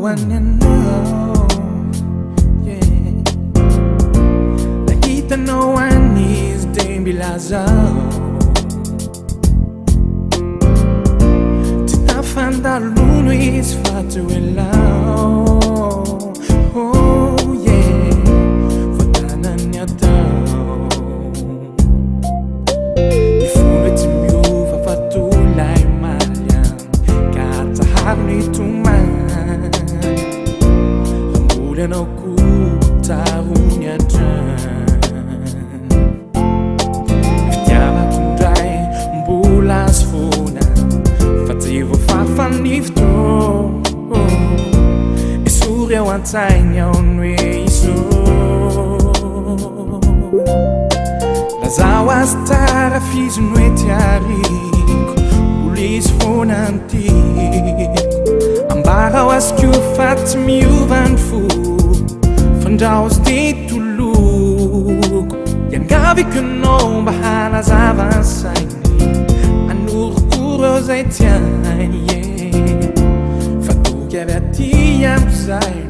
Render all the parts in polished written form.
one and know, yeah. Nakita no one is dembilazo. Titafanda lunis fatuelao. Oh yeah, fotana nyatao. Ifulet miuva fatulai malian. Kata harni tuman. Lambulan aku tahunya dan. Iftiava kundai mbulas funa. Fativo fafanifto. Surya wantanya onwe iso. Lazawas tara fiz noite arico. Ulis fonantico. Ambara was que o fato me uvan fu. Fandaus de tuluco. Yan gavi que não bahanas avançai. Anur curos aitian, yeah. Fatu que a tia sai.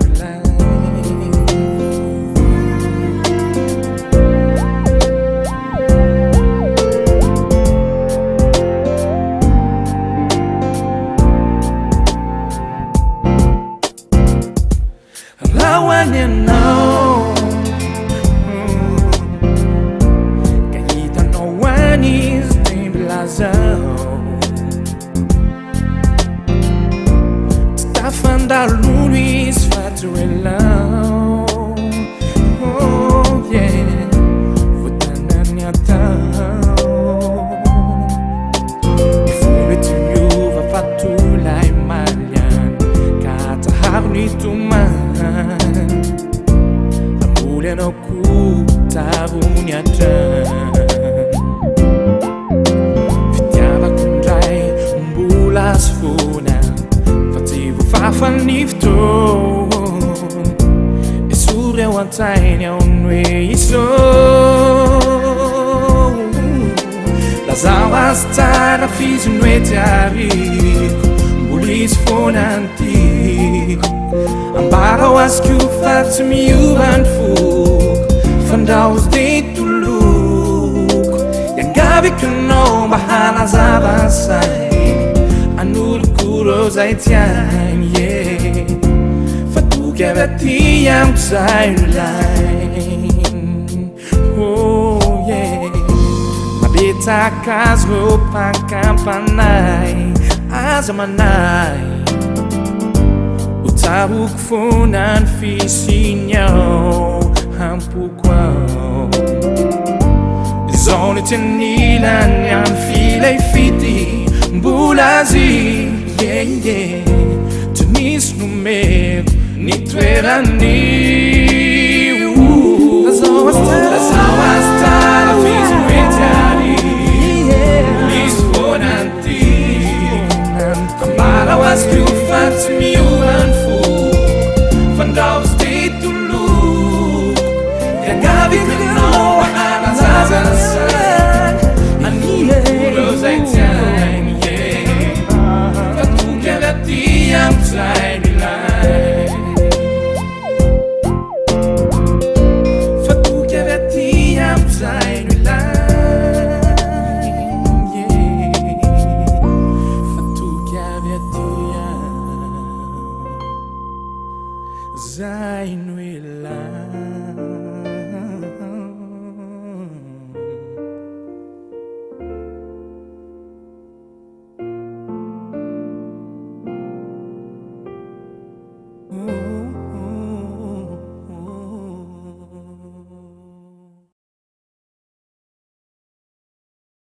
Lawan you know, kahit no one is dembilazo. Titafanda lunis fatuelao. Oh yeah, votana nyatao. Ifulet miuva fatulai malian. Kata harni tuman. Lambulan aku tahunya dan. Fitiava kundai mbulas funa. Fativo fafanifto. Surya wantanya onwe iso. Lazawas tara fiz noite arico. Bulis fonantico. Ambara was que o fato me uvan fu. Fandaus de tuluco. Yan gavi que não bahanas avançai. Anul curos aitian, yeah. Que a tia sai line. Oh yeah. Mabita kas roupan campanai. Azamanai. Utabuk funan fisinho. Hampuquao. Zone tenilan yan filei fiti. Mbulazi. Yeah yeah. Tunis numero. Ni tverani. Lazawas tara fiz noite arico. Ulis fonantico. Ambara was que o fato me uvan fu. Fandaus de tuluco. Yan gavi que não bahanas avançai. Anul curos aitian, yeah. Fatu que a tia sai.